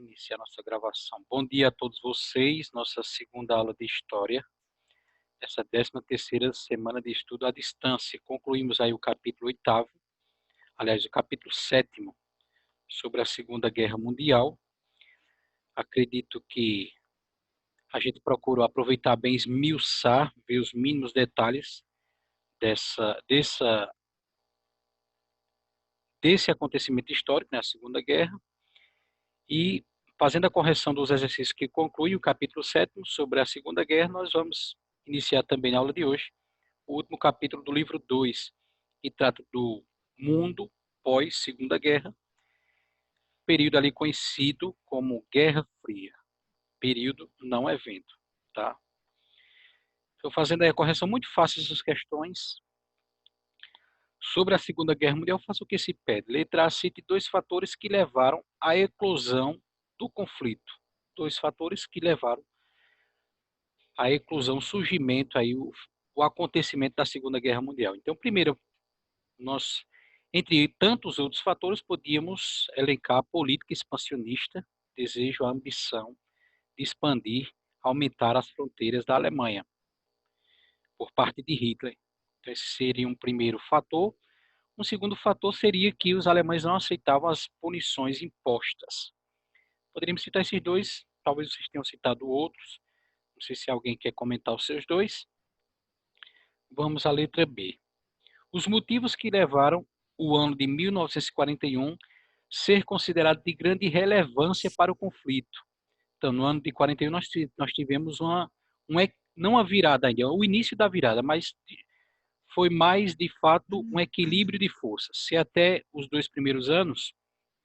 iniciar nossa gravação. Bom dia a todos vocês, nossa segunda aula de História, essa 13ª semana de estudo à distância. Concluímos aí o capítulo 8º, aliás, o capítulo 7º, sobre a Segunda Guerra Mundial. Acredito que a gente procurou aproveitar bem, esmiuçar, ver os mínimos detalhes desse acontecimento histórico, né, a Segunda Guerra, e fazendo a correção dos exercícios que conclui o capítulo 7º sobre a Segunda Guerra, nós vamos iniciar também na aula de hoje o último capítulo do livro 2, que trata do mundo pós-Segunda Guerra, período ali conhecido como Guerra Fria, período não evento, tá? Estou fazendo aí a correção muito fácil dessas questões. Sobre a Segunda Guerra Mundial, faça o que se pede. Letra A, cite dois fatores que levaram à eclosão do conflito. Dois fatores que levaram à eclosão, surgimento, aí, o acontecimento da Segunda Guerra Mundial. Então, primeiro, nós, entre tantos outros fatores, podíamos elencar a política expansionista, desejo, a ambição de expandir, aumentar as fronteiras da Alemanha, por parte de Hitler. Então, esse seria um primeiro fator. Um segundo fator seria que os alemães não aceitavam as punições impostas. Poderíamos citar esses dois, talvez vocês tenham citado outros. Não sei se alguém quer comentar os seus dois. Vamos à letra B. Os motivos que levaram o ano de 1941 ser considerado de grande relevância para o conflito. Então, no ano de 41 nós tivemos não a virada ainda, o início da virada, mas foi mais, de fato, um equilíbrio de forças. Se até os dois primeiros anos,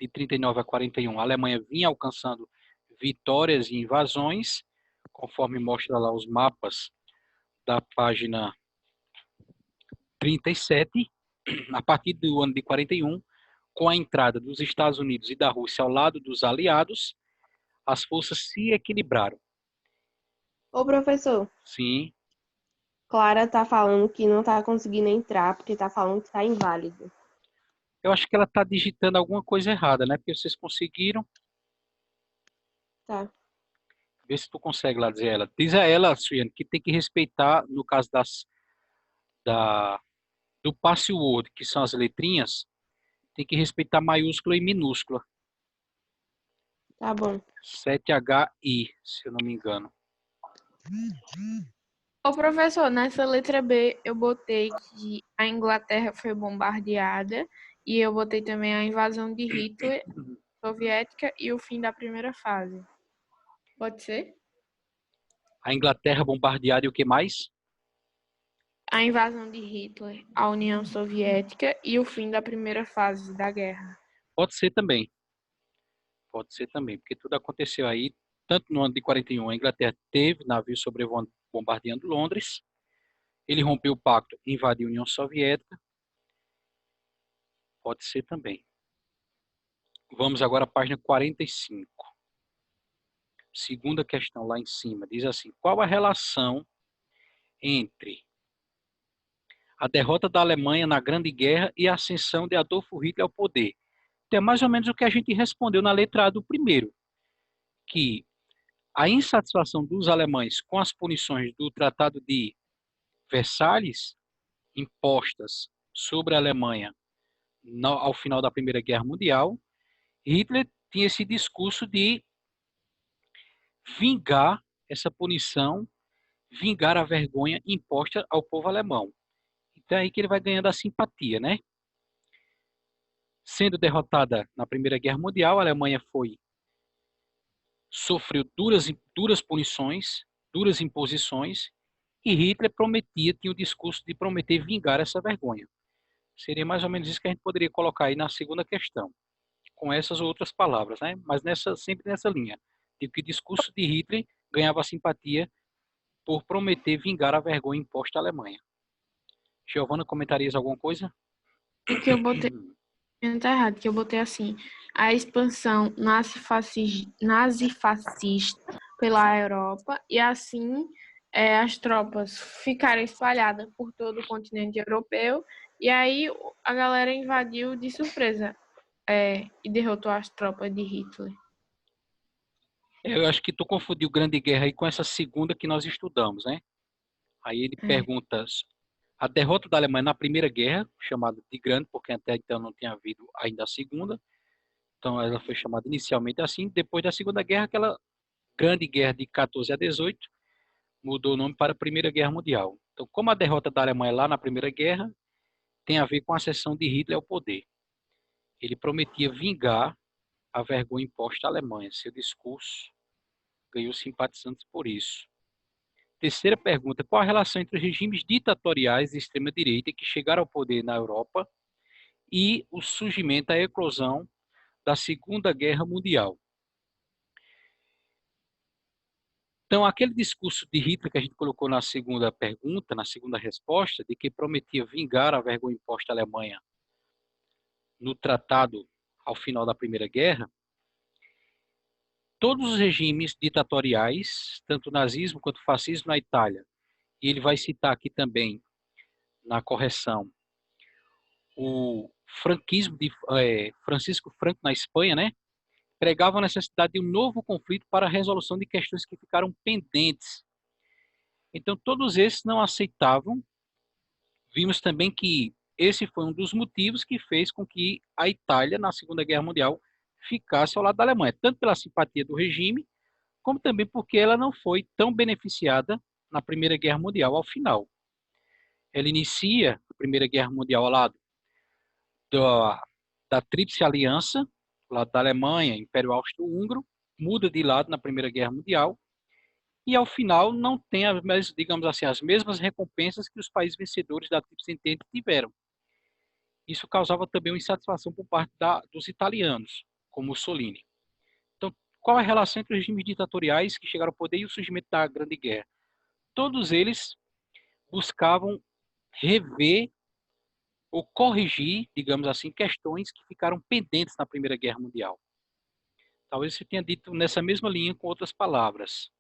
de 39 a 41, a Alemanha vinha alcançando vitórias e invasões, conforme mostra lá os mapas da página 37, a partir do ano de 41, com a entrada dos Estados Unidos e da Rússia ao lado dos aliados, as forças se equilibraram. Ô, professor, Sim, Clara tá falando que não tá conseguindo entrar porque tá falando que tá inválido. eu acho que ela está digitando alguma coisa errada, né? Porque vocês conseguiram. Tá. Vê se tu consegue lá dizer a ela. Diz a ela, Suiane, que tem que respeitar, no caso do password, que são as letrinhas, tem que respeitar maiúscula e minúscula. Tá bom. 7HI, se eu não me engano. Ô, professor, nessa letra B eu botei que a Inglaterra foi bombardeada e eu botei também a invasão de Hitler soviética e o fim da primeira fase. Pode ser? A Inglaterra bombardeada e o que mais? A invasão de Hitler à União Soviética e o fim da primeira fase da guerra. Pode ser também. Pode ser também, porque tudo aconteceu aí, tanto no ano de 41, a Inglaterra teve navios sobrevoando, bombardeando Londres, ele rompeu o pacto, invadiu a União Soviética, pode ser também. Vamos agora à página 45. Segunda questão lá em cima, diz assim, qual a relação entre a derrota da Alemanha na Grande Guerra e a ascensão de Adolfo Hitler ao poder? Então, é mais ou menos o que a gente respondeu na letra A do primeiro, que a insatisfação dos alemães com as punições do Tratado de Versalhes impostas sobre a Alemanha ao final da Primeira Guerra Mundial, Hitler tinha esse discurso de vingar essa punição, vingar a vergonha imposta ao povo alemão. Então é aí que ele vai ganhando a simpatia, né? Sendo derrotada na Primeira Guerra Mundial, a Alemanha sofreu duras punições, duras imposições, e Hitler tinha o discurso de prometer vingar essa vergonha. Seria mais ou menos isso que a gente poderia colocar aí na segunda questão, com essas outras palavras, né? Mas sempre nessa linha, de que o discurso de Hitler ganhava simpatia por prometer vingar a vergonha imposta à Alemanha. Giovana, comentarias alguma coisa? O que eu botei tá errado, que eu botei assim, a expansão nazi-fascista pela Europa e assim as tropas ficaram espalhadas por todo o continente europeu e aí a galera invadiu de surpresa e derrotou as tropas de Hitler. Eu acho que tu confundiu Grande Guerra aí com essa segunda que nós estudamos, né? Aí ele pergunta a derrota da Alemanha na Primeira Guerra, chamada de Grande, porque até então não tinha havido ainda a Segunda. Então ela foi chamada inicialmente assim. Depois da Segunda Guerra, aquela Grande Guerra de 14 a 18, mudou o nome para a Primeira Guerra Mundial. Então, como a derrota da Alemanha lá na Primeira Guerra tem a ver com a ascensão de Hitler ao poder. Ele prometia vingar a vergonha imposta à Alemanha. Seu discurso ganhou simpatizantes por isso. Terceira pergunta: qual a relação entre os regimes ditatoriais de extrema-direita que chegaram ao poder na Europa e o surgimento, a eclosão da Segunda Guerra Mundial? Então, aquele discurso de Hitler que a gente colocou na segunda pergunta, na segunda resposta, de que prometia vingar a vergonha imposta à Alemanha no tratado ao final da Primeira Guerra, todos os regimes ditatoriais, tanto o nazismo quanto o fascismo na Itália, e ele vai citar aqui também, na correção, o franquismo de Francisco Franco na Espanha, né, pregavam a necessidade de um novo conflito para a resolução de questões que ficaram pendentes. Então, todos esses não aceitavam. Vimos também que esse foi um dos motivos que fez com que a Itália, na Segunda Guerra Mundial, ficasse ao lado da Alemanha, tanto pela simpatia do regime, como também porque ela não foi tão beneficiada na Primeira Guerra Mundial ao final. Ela inicia a Primeira Guerra Mundial ao lado da Tríplice Aliança, ao lado da Alemanha, Império Austro-Húngaro, muda de lado na Primeira Guerra Mundial, e ao final não tem, digamos assim, as mesmas recompensas que os países vencedores da Tríplice Entente tiveram. Isso causava também uma insatisfação por parte dos italianos, como Mussolini. Então, qual é a relação entre os regimes ditatoriais que chegaram ao poder e o surgimento da Grande Guerra? Todos eles buscavam rever ou corrigir, digamos assim, questões que ficaram pendentes na Primeira Guerra Mundial. Talvez você tenha dito nessa mesma linha com outras palavras.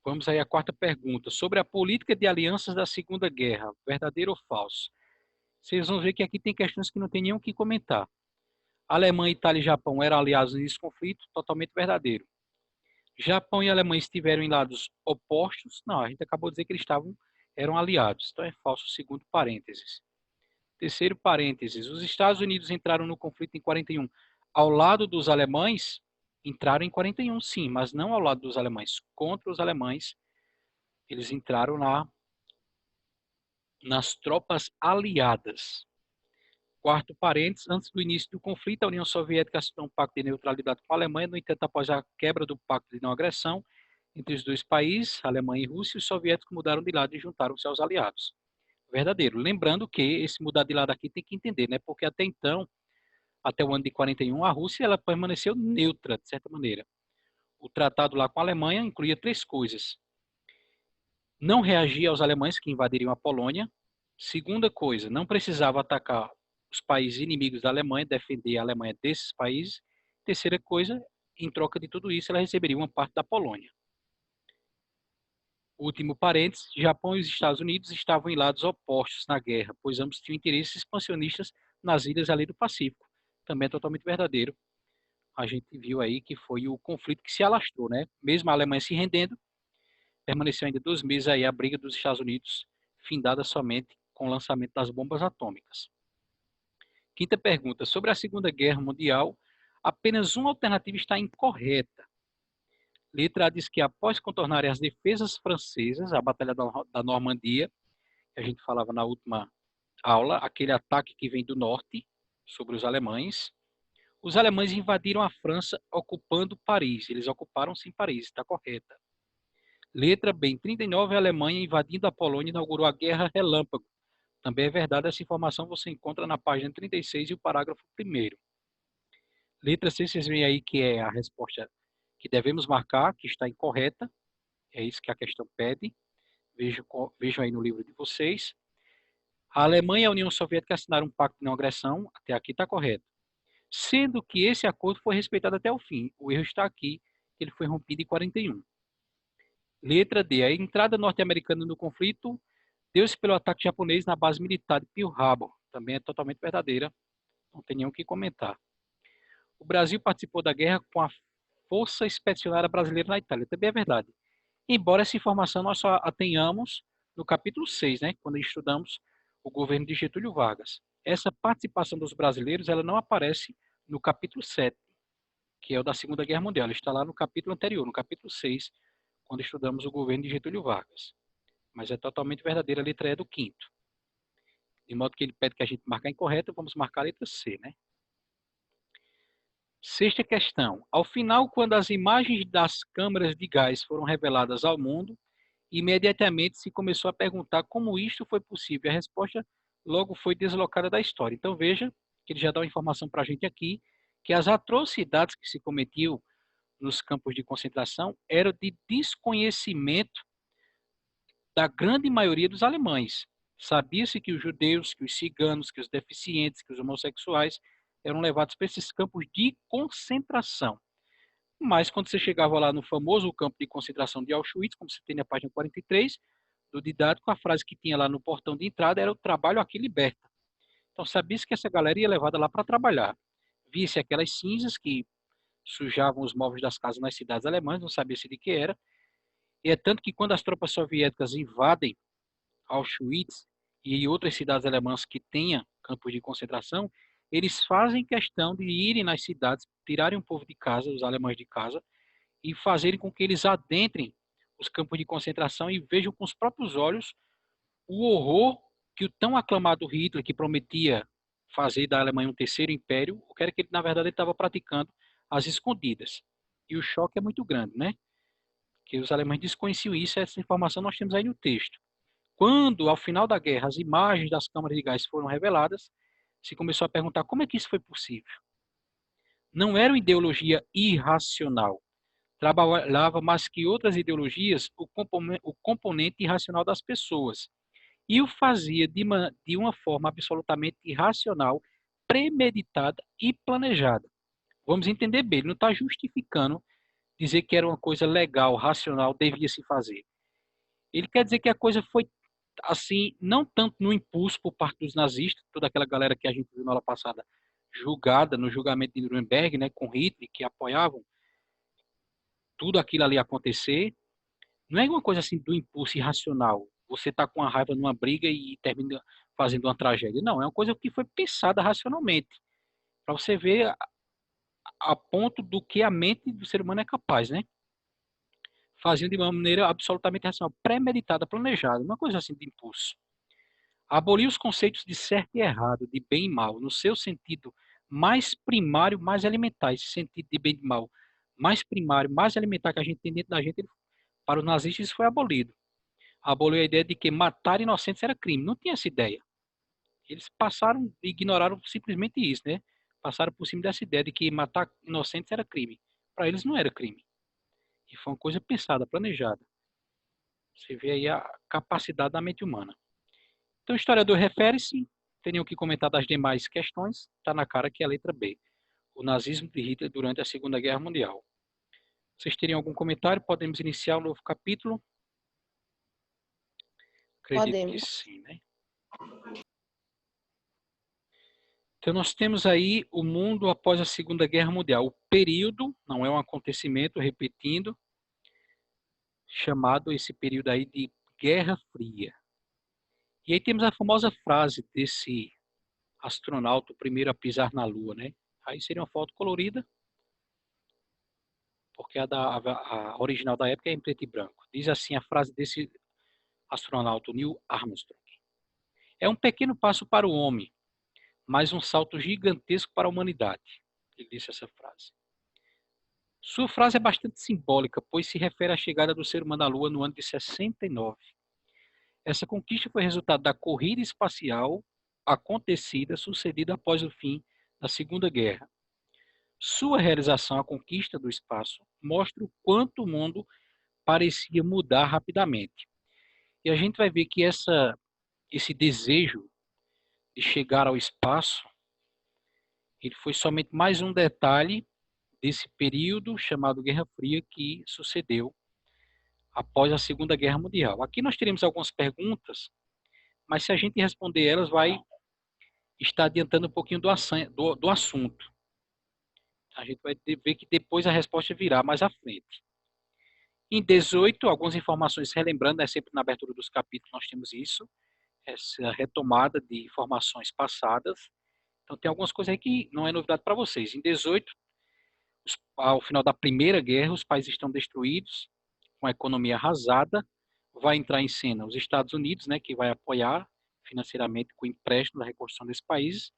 Vamos aí à quarta pergunta. Sobre a política de alianças da Segunda Guerra, verdadeiro ou falso? Vocês vão ver que aqui tem questões que não tem nem o que comentar. Alemanha, Itália e Japão eram aliados nesse conflito, totalmente verdadeiro. Japão e Alemanha estiveram em lados opostos? Não, a gente acabou de dizer que eles eram aliados. Então é falso, segundo parênteses. Terceiro parênteses, os Estados Unidos entraram no conflito em 41 ao lado dos alemães? Entraram em 41, sim, mas não ao lado dos alemães. Contra os alemães, eles entraram nas tropas aliadas. Quarto parênteses, antes do início do conflito, a União Soviética assinou um pacto de neutralidade com a Alemanha. No entanto, após a quebra do pacto de não agressão entre os dois países, Alemanha e Rússia, os soviéticos mudaram de lado e juntaram-se aos aliados. Verdadeiro. Lembrando que esse mudar de lado aqui tem que entender, né? Porque até então, até o ano de 41, a Rússia ela permaneceu neutra, de certa maneira. O tratado lá com a Alemanha incluía três coisas: não reagir aos alemães que invadiriam a Polônia. Segunda coisa, não precisava atacar os países inimigos da Alemanha, defender a Alemanha desses países. Terceira coisa, em troca de tudo isso, ela receberia uma parte da Polônia. Último parênteses, Japão e os Estados Unidos estavam em lados opostos na guerra, pois ambos tinham interesses expansionistas nas ilhas ali do Pacífico. Também é totalmente verdadeiro. A gente viu aí que foi o conflito que se alastrou, né? Mesmo a Alemanha se rendendo, permaneceu ainda 2 meses aí a briga dos Estados Unidos, findada somente com o lançamento das bombas atômicas. Quinta pergunta. Sobre a Segunda Guerra Mundial, apenas uma alternativa está incorreta. Letra A diz que após contornarem as defesas francesas, a Batalha da Normandia, que a gente falava na última aula, aquele ataque que vem do norte sobre os alemães invadiram a França ocupando Paris. Eles ocuparam sim Paris, está correta. Letra B. Em 39, a Alemanha invadindo a Polônia inaugurou a Guerra Relâmpago. Também é verdade, essa informação você encontra na página 36 e o parágrafo 1º. Letra C, vocês veem aí que é a resposta que devemos marcar, que está incorreta. É isso que a questão pede. Vejam aí no livro de vocês. A Alemanha e a União Soviética assinaram um pacto de não agressão. Até aqui está correto. Sendo que esse acordo foi respeitado até o fim. O erro está aqui, ele foi rompido em 41. Letra D. A entrada norte-americana no conflito deu-se pelo ataque japonês na base militar de Pearl Harbor. Também é totalmente verdadeira. Não tem nenhum o que comentar. O Brasil participou da guerra com a Força Expedicionária Brasileira na Itália. Também é verdade. Embora essa informação nós só a tenhamos no capítulo 6, né, quando estudamos o governo de Getúlio Vargas. Essa participação dos brasileiros ela não aparece no capítulo 7, que é o da Segunda Guerra Mundial. Ela está lá no capítulo anterior, no capítulo 6, quando estudamos o governo de Getúlio Vargas. Mas é totalmente verdadeira a letra E do quinto. De modo que ele pede que a gente marque a incorreta, vamos marcar a letra C, né? Sexta questão. Ao final, quando as imagens das câmaras de gás foram reveladas ao mundo, imediatamente se começou a perguntar como isto foi possível. A resposta logo foi deslocada da história. Então veja que ele já dá uma informação para a gente aqui, que as atrocidades que se cometiam nos campos de concentração eram de desconhecimento da grande maioria dos alemães. Sabia-se que os judeus, que os ciganos, que os deficientes, que os homossexuais eram levados para esses campos de concentração. Mas quando você chegava lá no famoso campo de concentração de Auschwitz, como você tem na página 43 do didático, a frase que tinha lá no portão de entrada era: o trabalho aqui liberta. Então sabia-se que essa galera ia levada lá para trabalhar. Via-se aquelas cinzas que sujavam os móveis das casas nas cidades alemãs, não sabia-se de que era. E é tanto que quando as tropas soviéticas invadem Auschwitz e outras cidades alemãs que tenham campos de concentração, eles fazem questão de irem nas cidades, tirarem o povo de casa, os alemães de casa, e fazerem com que eles adentrem os campos de concentração e vejam com os próprios olhos o horror que o tão aclamado Hitler, que prometia fazer da Alemanha um terceiro império, o que era que ele, na verdade, estava praticando às escondidas. E o choque é muito grande, né? Que os alemães desconheciam isso, essa informação nós temos aí no texto. Quando, ao final da guerra, as imagens das câmaras de gás foram reveladas, se começou a perguntar como é que isso foi possível. Não era uma ideologia irracional. Trabalhava mais que outras ideologias o componente irracional das pessoas. E o fazia de uma forma absolutamente irracional, premeditada e planejada. Vamos entender bem, ele não está justificando dizer que era uma coisa legal, racional, devia se fazer. Ele quer dizer que a coisa foi assim, não tanto no impulso por parte dos nazistas, toda aquela galera que a gente viu na aula passada, julgada no julgamento de Nuremberg, né, com Hitler, que apoiavam tudo aquilo ali acontecer. Não é uma coisa assim do impulso irracional. Você está com a raiva numa briga e termina fazendo uma tragédia. Não, é uma coisa que foi pensada racionalmente. Para você ver a ponto do que a mente do ser humano é capaz, né? Fazendo de uma maneira absolutamente racional, premeditada, planejada, uma coisa assim de impulso. Abolir os conceitos de certo e errado, de bem e mal, no seu sentido mais primário, mais elementar. Esse sentido de bem e mal mais primário, mais elementar que a gente tem dentro da gente, para os nazistas isso foi abolido. Aboliu a ideia de que matar inocentes era crime. Não tinha essa ideia. Eles passaram, ignoraram simplesmente isso, né? Passaram por cima dessa ideia de que matar inocentes era crime. Para eles não era crime. E foi uma coisa pensada, planejada. Você vê aí a capacidade da mente humana. Então, o historiador refere-se, teriam que comentar das demais questões, está na cara que é a letra B. O nazismo de Hitler durante a Segunda Guerra Mundial. Vocês teriam algum comentário? Podemos iniciar um novo capítulo? Acredito que Podemos. sim, né? Então, nós temos aí o mundo após a Segunda Guerra Mundial. O período, não é um acontecimento, repetindo, chamado esse período aí de Guerra Fria. E aí temos a famosa frase desse astronauta, o primeiro a pisar na Lua, né? Aí seria uma foto colorida, porque a original da época é em preto e branco. Diz assim a frase desse astronauta, Neil Armstrong. É um pequeno passo para o homem, mas um salto gigantesco para a humanidade. Ele disse essa frase. Sua frase é bastante simbólica, pois se refere à chegada do ser humano à Lua no ano de 69. Essa conquista foi resultado da corrida espacial sucedida após o fim da Segunda Guerra. Sua realização, a conquista do espaço, mostra o quanto o mundo parecia mudar rapidamente. E a gente vai ver que esse desejo de chegar ao espaço, ele foi somente mais um detalhe desse período chamado Guerra Fria que sucedeu após a Segunda Guerra Mundial. Aqui nós teremos algumas perguntas, mas se a gente responder elas, vai estar adiantando um pouquinho do assunto. A gente vai ver que depois a resposta virá mais à frente. Em 18, algumas informações relembrando, né, sempre na abertura dos capítulos nós temos isso, essa retomada de informações passadas. Então tem algumas coisas aí que não é novidade para vocês. Em 18, ao final da Primeira Guerra, os países estão destruídos, com a economia arrasada. Vai entrar em cena os Estados Unidos, né, que vai apoiar financeiramente com o empréstimo da reconstrução desses países,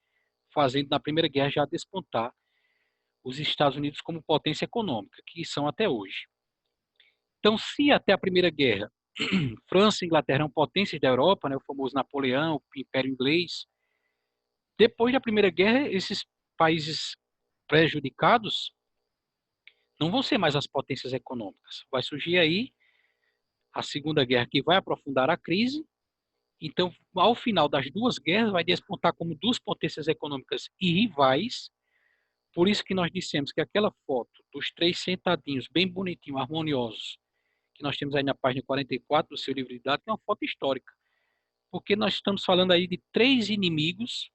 fazendo na Primeira Guerra já despontar os Estados Unidos como potência econômica, que são até hoje. Então, se até a Primeira Guerra, França e Inglaterra eram potências da Europa, né, o famoso Napoleão, o Império Inglês, depois da Primeira Guerra, esses países prejudicados não vão ser mais as potências econômicas. Vai surgir aí a Segunda Guerra, que vai aprofundar a crise. Então, ao final das duas guerras, vai despontar como duas potências econômicas e rivais. Por isso que nós dissemos que aquela foto dos três sentadinhos, bem bonitinhos, harmoniosos, que nós temos aí na página 44 do seu livro de dados, é uma foto histórica. Porque nós estamos falando aí de três inimigos,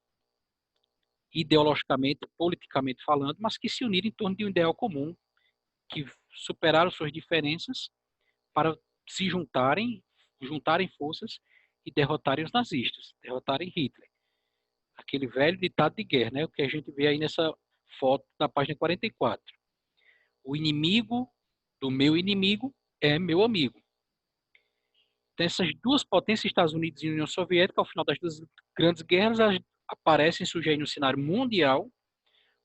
ideologicamente, politicamente falando, mas que se uniram em torno de um ideal comum, que superaram suas diferenças para se juntarem forças e derrotarem os nazistas, derrotarem Hitler. Aquele velho ditado de guerra, né? O que a gente vê aí nessa foto da página 44. O inimigo do meu inimigo é meu amigo. Então, essas duas potências, Estados Unidos e União Soviética, ao final das duas grandes guerras, aparecem, surgem no cenário mundial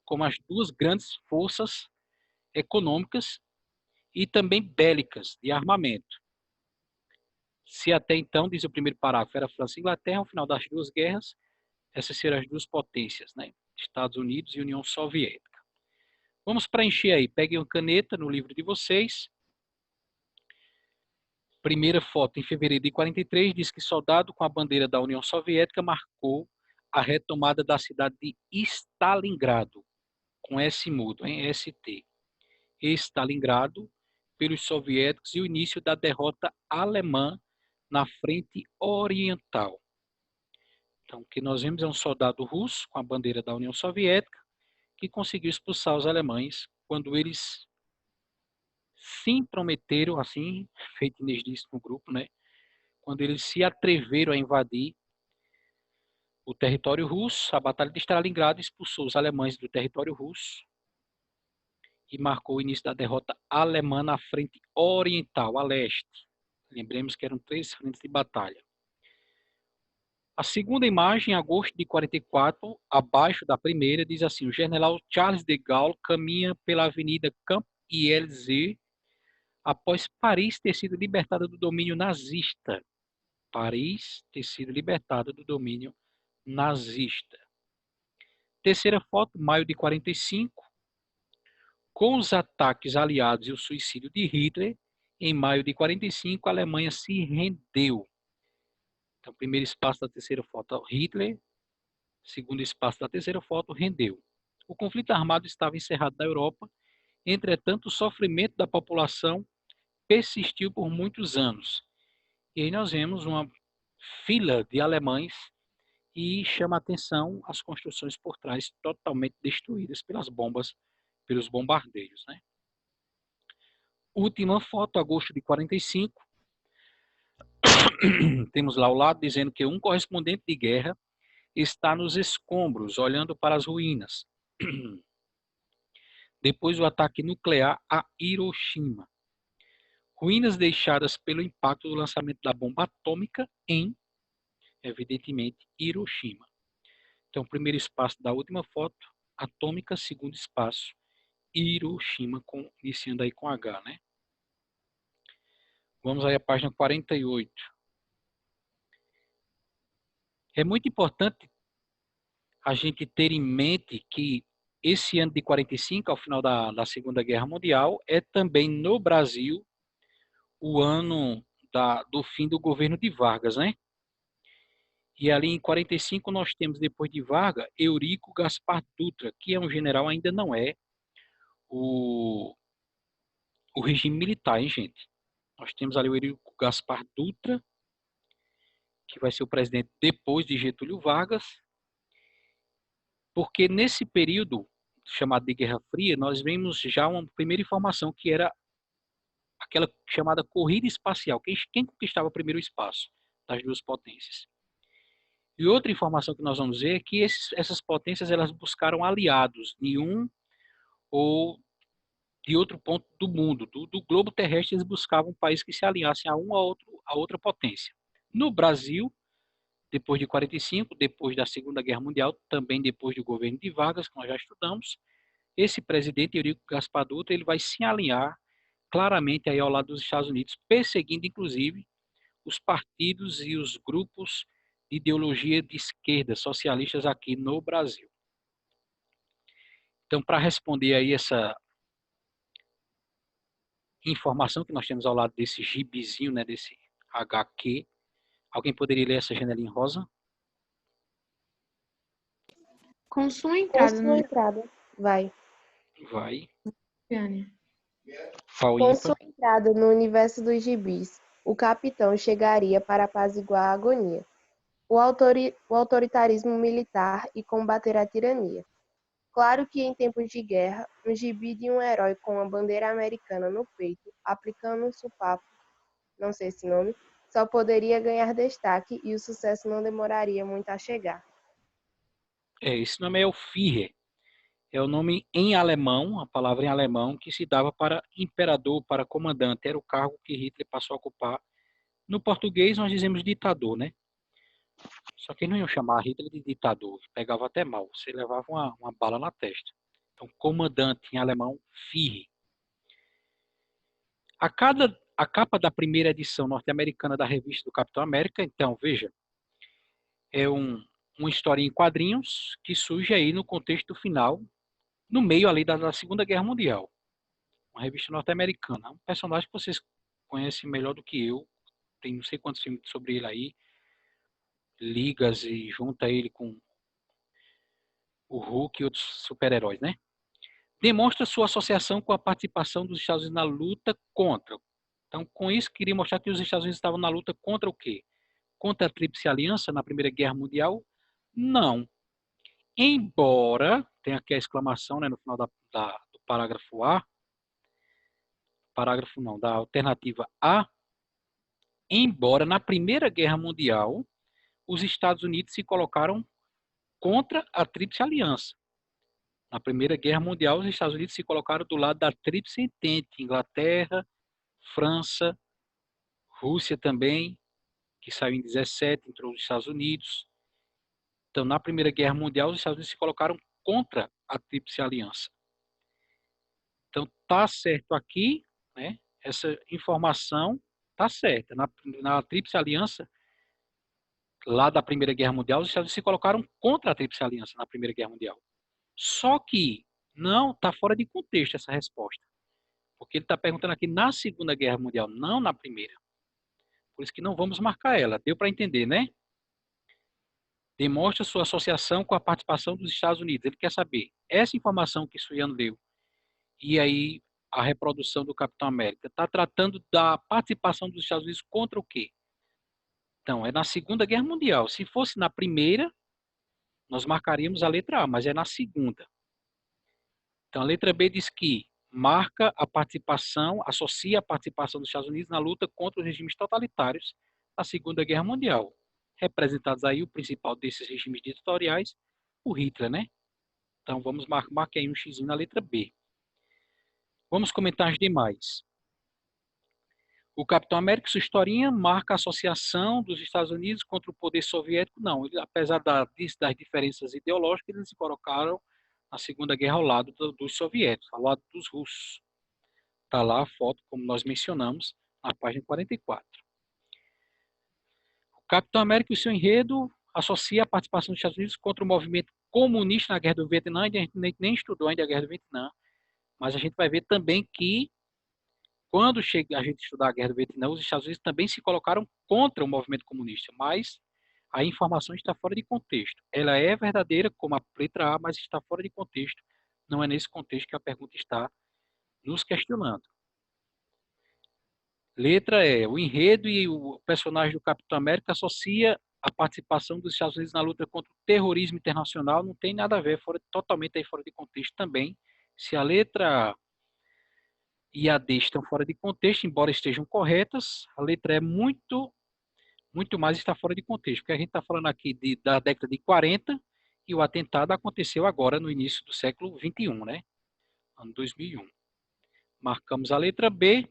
como as duas grandes forças econômicas e também bélicas de armamento. Se até então, diz o primeiro parágrafo, era França e Inglaterra, ao final das duas guerras, essas serão as duas potências, né? Estados Unidos e União Soviética. Vamos preencher aí. Peguem uma caneta no livro de vocês. Primeira foto, em fevereiro de 43, diz que soldado com a bandeira da União Soviética marcou a retomada da cidade de Stalingrado, com S mudo, hein? ST. Stalingrado, pelos soviéticos, e o início da derrota alemã na frente oriental. Então, o que nós vemos é um soldado russo com a bandeira da União Soviética que conseguiu expulsar os alemães quando eles se intrometeram, assim, feito Inês disse no grupo, né? Quando eles se atreveram a invadir o território russo. A Batalha de Stalingrado expulsou os alemães do território russo e marcou o início da derrota alemã na frente oriental, a leste. Lembremos que eram 3 frentes de batalha. A segunda imagem, em agosto de 44, abaixo da primeira, diz assim: o general Charles de Gaulle caminha pela Avenida Champs-Élysées após Paris ter sido libertada do domínio nazista. Paris ter sido libertada do domínio nazista. Terceira foto, maio de 45. Com os ataques aliados e o suicídio de Hitler, em maio de 45, a Alemanha se rendeu. Então, primeiro espaço da terceira foto, Hitler. Segundo espaço da terceira foto, rendeu. O conflito armado estava encerrado na Europa. Entretanto, o sofrimento da população persistiu por muitos anos. E aí nós vemos uma fila de alemães e chama a atenção as construções por trás totalmente destruídas pelas bombas, pelos bombardeios, né? Última foto, agosto de 45. Temos lá ao lado dizendo que um correspondente de guerra está nos escombros, olhando para as ruínas. Depois do ataque nuclear a Hiroshima. Ruínas deixadas pelo impacto do lançamento da bomba atômica em, evidentemente, Hiroshima. Então, primeiro espaço da última foto, atômica, segundo espaço, Hiroshima, iniciando aí com H, né? Vamos aí à página 48. É muito importante a gente ter em mente que esse ano de 45, ao final da Segunda Guerra Mundial, é também no Brasil o ano do fim do governo de Vargas, né? E ali em 45 nós temos, depois de Vargas, Eurico Gaspar Dutra, que é um general, ainda não é o regime militar, hein, gente? Nós temos ali o Eurico Gaspar Dutra, que vai ser o presidente depois de Getúlio Vargas, porque nesse período chamado de Guerra Fria, nós vimos já uma primeira informação que era aquela chamada corrida espacial. Quem conquistava primeiro o espaço das duas potências? E outra informação que nós vamos ver é que essas potências elas buscaram aliados em um ou de outro ponto do mundo, do globo terrestre, eles buscavam um país que se alinhasse a a outra potência. No Brasil, depois de 45, depois da Segunda Guerra Mundial, também depois do governo de Vargas, que nós já estudamos, esse presidente, Eurico Gaspar Dutra, ele vai se alinhar claramente aí ao lado dos Estados Unidos, perseguindo, inclusive, os partidos e os grupos de ideologia de esquerda, socialistas aqui no Brasil. Então, para responder aí essa informação que nós temos ao lado desse gibizinho, né, desse HQ, alguém poderia ler essa janelinha rosa? Com sua Com entrada sua no entrada, vai. Vai. Oceania. Qual Com ímpar? sua entrada no universo dos gibis, o capitão chegaria para apaziguar a agonia, o autoritarismo militar e combater a tirania. Claro que em tempos de guerra, um gibi de um herói com a bandeira americana no peito, aplicando um sopapo, não sei esse nome, só poderia ganhar destaque e o sucesso não demoraria muito a chegar. Esse nome é o Führer. É o nome em alemão, a palavra em alemão, que se dava para imperador, para comandante. Era o cargo que Hitler passou a ocupar. No português, nós dizemos ditador, né? Só que não iam chamar Hitler de ditador, pegava até mal. Você levava uma bala na testa. Então, comandante em alemão, Führer. A capa da primeira edição norte-americana da revista do Capitão América, então, veja, é uma história em quadrinhos que surge aí no contexto final, no meio ali da Segunda Guerra Mundial. Uma revista norte-americana. Um personagem que vocês conhecem melhor do que eu. Tem não sei quantos filmes sobre ele aí. Ligas e junta ele com o Hulk e outros super-heróis, né? Demonstra sua associação com a participação dos Estados Unidos na luta contra. Então, com isso, queria mostrar que os Estados Unidos estavam na luta contra o quê? Contra a Tríplice Aliança na Primeira Guerra Mundial? Não. Embora, tem aqui a exclamação, né, no final do parágrafo A, parágrafo não, da alternativa A, embora na Primeira Guerra Mundial os Estados Unidos se colocaram contra a Tríplice Aliança. Na Primeira Guerra Mundial, os Estados Unidos se colocaram do lado da Tríplice Entente, Inglaterra, França, Rússia também, que saiu em 17, entrou os Estados Unidos. Então, na Primeira Guerra Mundial, os Estados Unidos se colocaram contra a Tríplice Aliança. Então, tá certo aqui, né? Essa informação tá certa. Na Tríplice Aliança, lá da Primeira Guerra Mundial, os Estados Unidos se colocaram contra a Tríplice Aliança na Primeira Guerra Mundial. Só que não está fora de contexto essa resposta. Porque ele está perguntando aqui na Segunda Guerra Mundial, não na Primeira. Por isso que não vamos marcar ela. Deu para entender, né? Demonstra sua associação com a participação dos Estados Unidos. Ele quer saber, essa informação que Suiano deu, e aí a reprodução do Capitão América, está tratando da participação dos Estados Unidos contra o quê? Então, é na Segunda Guerra Mundial. Se fosse na Primeira, nós marcaríamos a letra A, mas é na Segunda. Então, a letra B diz que marca a participação, associa a participação dos Estados Unidos na luta contra os regimes totalitários da Segunda Guerra Mundial. Representados aí o principal desses regimes ditatoriais, o Hitler, né? Então, vamos marcar aí um X na letra B. Vamos comentar as demais. O Capitão América, sua historinha, marca a associação dos Estados Unidos contra o poder soviético. Não, ele, apesar das diferenças ideológicas, eles se colocaram na Segunda Guerra ao lado dos soviéticos, ao lado dos russos. Está lá a foto, como nós mencionamos, na página 44. O Capitão América e o seu enredo associa a participação dos Estados Unidos contra o movimento comunista na Guerra do Vietnã. A gente nem estudou ainda a Guerra do Vietnã, mas a gente vai ver também que quando a gente estudar a Guerra do Vietnã, os Estados Unidos também se colocaram contra o movimento comunista, mas a informação está fora de contexto. Ela é verdadeira como a letra A, mas está fora de contexto. Não é nesse contexto que a pergunta está nos questionando. Letra E. O enredo e o personagem do Capitão América associa a participação dos Estados Unidos na luta contra o terrorismo internacional não tem nada a ver, totalmente aí fora de contexto também. Se a letra e a D estão fora de contexto, embora estejam corretas, a letra E muito mais está fora de contexto, porque a gente está falando aqui da década de 40 e o atentado aconteceu agora no início do século 21, né? Ano 2001. Marcamos a letra B.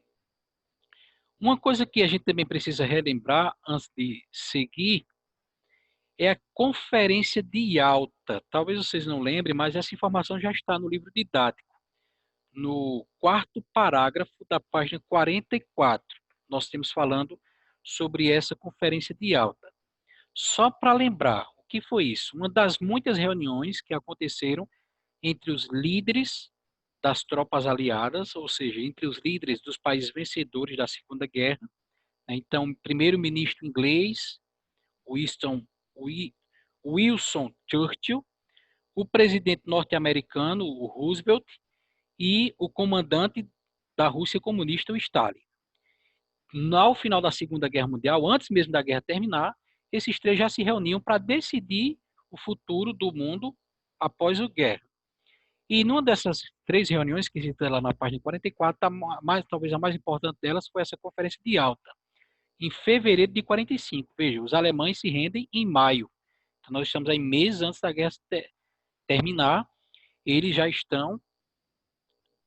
Uma coisa que a gente também precisa relembrar antes de seguir é a Conferência de Yalta. Talvez vocês não lembrem, mas essa informação já está no livro didático. No quarto parágrafo da página 44, nós temos falando sobre essa Conferência de Yalta. Só para lembrar, o que foi isso? Uma das muitas reuniões que aconteceram entre os líderes das tropas aliadas, ou seja, entre os líderes dos países vencedores da Segunda Guerra. Então, primeiro-ministro inglês, Winston Churchill, o presidente norte-americano, o Roosevelt, e o comandante da Rússia comunista, o Stalin. No final da Segunda Guerra Mundial, antes mesmo da guerra terminar, esses três já se reuniam para decidir o futuro do mundo após a guerra. E numa dessas três reuniões, que está lá na página 44, talvez a mais importante delas foi essa Conferência de Yalta, em fevereiro de 45. Veja, os alemães se rendem em maio. Então, nós estamos aí meses antes da guerra terminar, eles já estão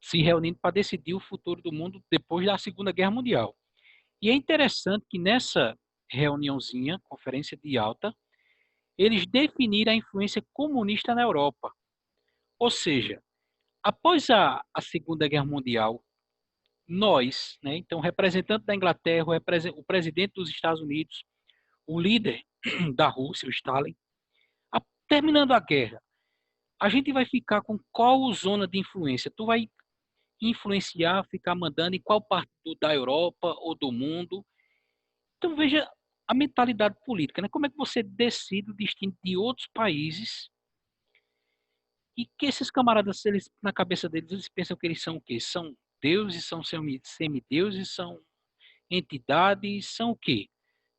se reunindo para decidir o futuro do mundo depois da Segunda Guerra Mundial. E é interessante que nessa reuniãozinha, Conferência de Yalta, eles definiram a influência comunista na Europa. Ou seja, após a Segunda Guerra Mundial, nós, né, então o representante da Inglaterra, o presidente dos Estados Unidos, o líder da Rússia, o Stalin, terminando a guerra, a gente vai ficar com qual zona de influência? Tu vai influenciar, ficar mandando em qual parte da Europa ou do mundo? Então veja a mentalidade política, né? Como é que você decide o destino de outros países e que esses camaradas, eles, na cabeça deles, eles pensam que eles são o quê? São deuses, são semideuses, são entidades, são o quê?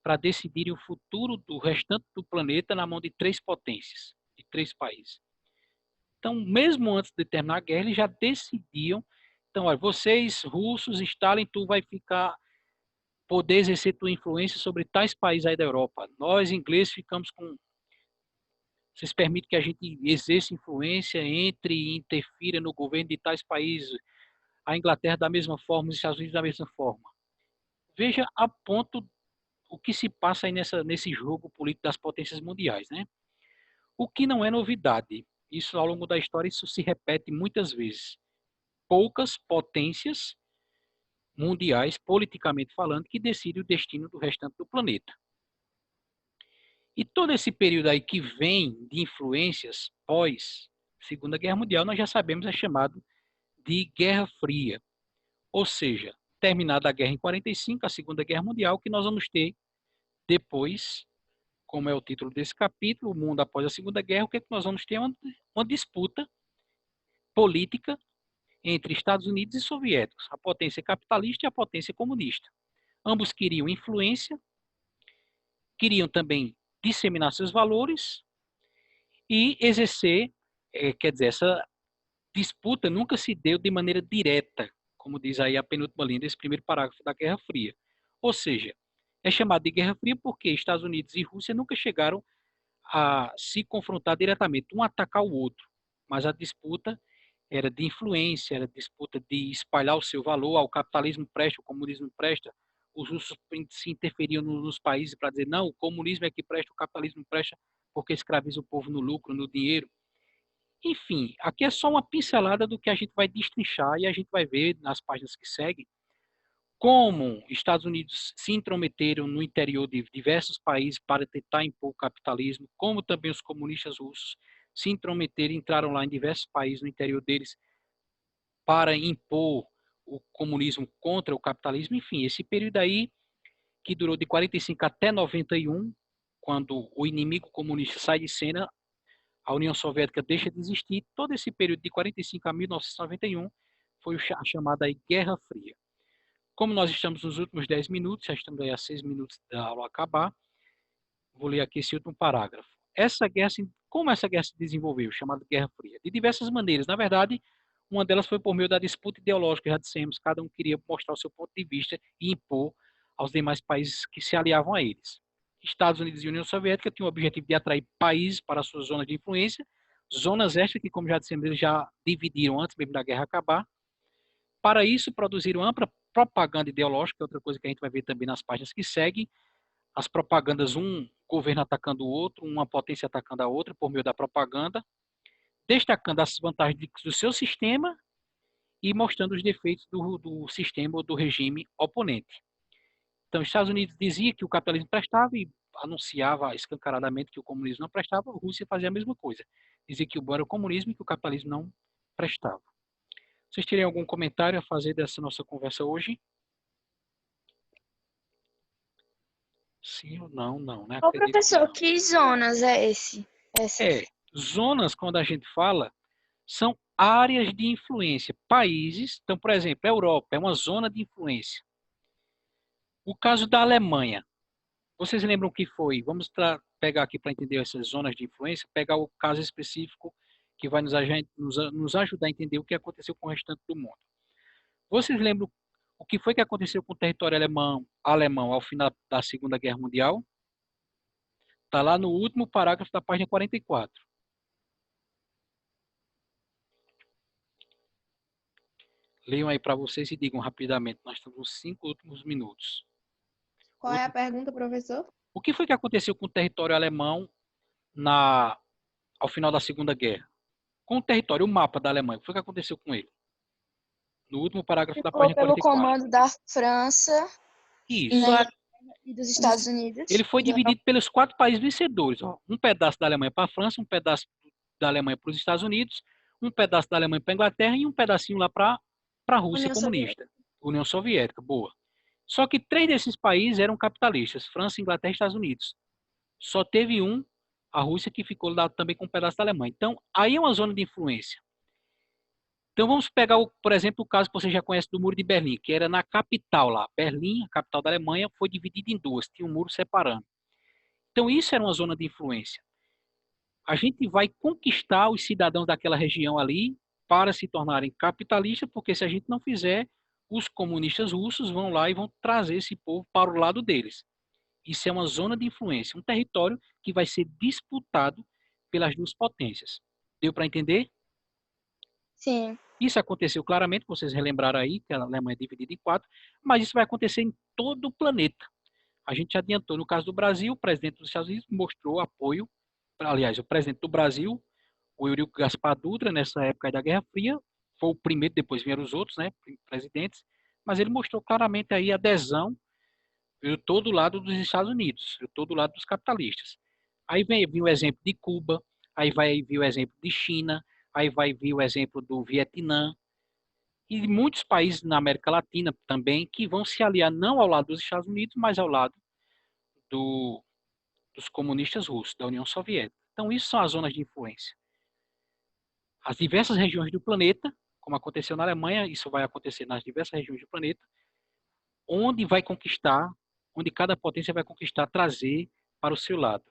Para decidirem o futuro do restante do planeta na mão de três potências, de três países. Então, mesmo antes de terminar a guerra, eles já decidiam. Então, olha, vocês, russos, Stalin, tu vai poder exercer tua influência sobre tais países aí da Europa. Nós, ingleses, ficamos com... Vocês permitem que a gente exerça influência, entre e interfira no governo de tais países. A Inglaterra da mesma forma, os Estados Unidos da mesma forma. Veja a ponto o que se passa aí nesse jogo político das potências mundiais, né? O que não é novidade. Isso, ao longo da história, isso se repete muitas vezes. Poucas potências mundiais, politicamente falando, que decidem o destino do restante do planeta. E todo esse período aí que vem de influências pós Segunda Guerra Mundial, nós já sabemos, é chamado de Guerra Fria. Ou seja, terminada a guerra em 45, a Segunda Guerra Mundial, que nós vamos ter depois, como é o título desse capítulo, o mundo após a Segunda Guerra, o que é que nós vamos ter? Uma disputa política entre Estados Unidos e soviéticos, a potência capitalista e a potência comunista. Ambos queriam influência, queriam também disseminar seus valores e exercer, quer dizer, essa disputa nunca se deu de maneira direta, como diz aí a penúltima linha desse primeiro parágrafo da Guerra Fria. Ou seja, é chamado de Guerra Fria porque Estados Unidos e Rússia nunca chegaram a se confrontar diretamente, um atacar o outro, mas a disputa era de influência, era disputa de espalhar o seu valor, ao capitalismo presta, o comunismo presta, os russos se interferiam nos países para dizer, não, o comunismo é que presta, o capitalismo presta, porque escraviza o povo no lucro, no dinheiro. Enfim, aqui é só uma pincelada do que a gente vai destrinchar e a gente vai ver nas páginas que seguem como Estados Unidos se intrometeram no interior de diversos países para tentar impor o capitalismo, como também os comunistas russos se intrometeram, entraram lá em diversos países no interior deles para impor o comunismo contra o capitalismo. Enfim, esse período aí, que durou de 45 até 91, quando o inimigo comunista sai de cena, a União Soviética deixa de existir. Todo esse período de 45 a 1991 foi a chamada aí Guerra Fria. Como nós estamos nos últimos 10 minutos, já estamos aí a 6 minutos da aula acabar, Vou ler aqui esse último parágrafo. Essa guerra, como essa guerra se desenvolveu, chamada Guerra Fria? De diversas maneiras. Na verdade, uma delas foi por meio da disputa ideológica, já dissemos, cada um queria mostrar o seu ponto de vista e impor aos demais países que se aliavam a eles. Estados Unidos e União Soviética tinham o objetivo de atrair países para suas zonas de influência, zonas extras que, como já dissemos, eles já dividiram antes mesmo da guerra acabar. Para isso, produziram ampla propaganda ideológica, outra coisa que a gente vai ver também nas páginas que seguem, as propagandas, um governo atacando o outro, uma potência atacando a outra por meio da propaganda, destacando as vantagens do seu sistema e mostrando os defeitos do sistema ou do regime oponente. Então, os Estados Unidos dizia que o capitalismo prestava e anunciava escancaradamente que o comunismo não prestava, a Rússia fazia a mesma coisa. Dizia que o bom era o comunismo e que o capitalismo não prestava. Vocês teriam algum comentário a fazer dessa nossa conversa hoje? Sim ou não? Não, né? Ô, professor, que zonas é esse? Essas? Zonas, quando a gente fala, são áreas de influência, países. Então, por exemplo, a Europa é uma zona de influência. O caso da Alemanha, vocês lembram o que foi? Vamos pegar aqui para entender essas zonas de influência, pegar o caso específico que vai nos ajudar a entender o que aconteceu com o restante do mundo. Vocês lembram o que foi que aconteceu com o território alemão ao final da Segunda Guerra Mundial? Está lá no último parágrafo da página 44. Leiam aí para vocês e digam rapidamente. Nós estamos nos 5 últimos minutos. Qual é a pergunta, professor? O que foi que aconteceu com o território alemão ao final da Segunda Guerra? Com o território, o mapa da Alemanha, o que foi que aconteceu com ele? No último parágrafo da Ficou página pelo 44. comando da França, Isso. né, e dos Estados Unidos. Ele foi dividido pelos 4 países vencedores. Ó. Um pedaço da Alemanha para a França, um pedaço da Alemanha para os Estados Unidos, um pedaço da Alemanha para a Inglaterra e um pedacinho lá para a Rússia União comunista. União Soviética, boa. Só que 3 desses países eram capitalistas, França, Inglaterra e Estados Unidos. Só teve um, a Rússia, que ficou lá também com um pedaço da Alemanha. Então, aí é uma zona de influência. Então, vamos pegar, por exemplo, o caso que você já conhece do Muro de Berlim, que era na capital lá. Berlim, a capital da Alemanha, foi dividida em duas, tinha um muro separando. Então, isso era uma zona de influência. A gente vai conquistar os cidadãos daquela região ali para se tornarem capitalistas, porque se a gente não fizer, os comunistas russos vão lá e vão trazer esse povo para o lado deles. Isso é uma zona de influência, um território que vai ser disputado pelas duas potências. Deu para entender? Sim. Isso aconteceu claramente, vocês relembraram aí, que a Alemanha é dividida em 4, mas isso vai acontecer em todo o planeta. A gente adiantou, no caso do Brasil, o presidente dos Estados Unidos mostrou apoio, aliás, o presidente do Brasil, o Eurico Gaspar Dutra, nessa época da Guerra Fria, foi o primeiro, depois vieram os outros, né, presidentes, mas ele mostrou claramente aí adesão. Eu estou do lado dos Estados Unidos, eu estou do lado dos capitalistas. Aí vem o exemplo de Cuba, aí vai vir o exemplo de China, aí vai vir o exemplo do Vietnã, e de muitos países na América Latina também, que vão se aliar não ao lado dos Estados Unidos, mas ao lado dos comunistas russos, da União Soviética. Então, isso são as zonas de influência. As diversas regiões do planeta, como aconteceu na Alemanha, isso vai acontecer nas diversas regiões do planeta, onde vai conquistar, onde cada potência vai conquistar, trazer para o seu lado.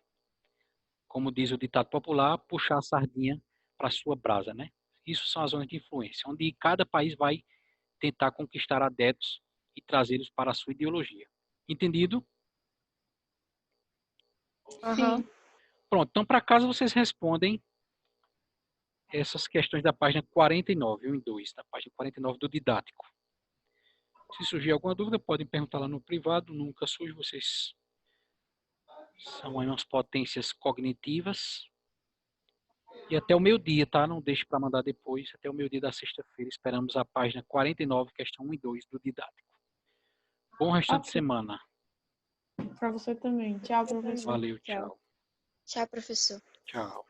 Como diz o ditado popular, puxar a sardinha para a sua brasa, né? Isso são as zonas de influência, onde cada país vai tentar conquistar adeptos e trazê-los para a sua ideologia. Entendido? Uhum. Pronto, então para casa vocês respondem essas questões da página 49, 1 e 2, da página 49 do didático. Se surgir alguma dúvida, podem perguntar lá no privado, nunca surge, vocês são aí umas potências cognitivas. E até o meio-dia, tá? Não deixe para mandar depois, até o meio-dia da sexta-feira, esperamos a página 49, questão 1 e 2 do didático. Bom restante de semana. Para você também. Tchau, professor. Valeu, tchau. Tchau, professor. Tchau.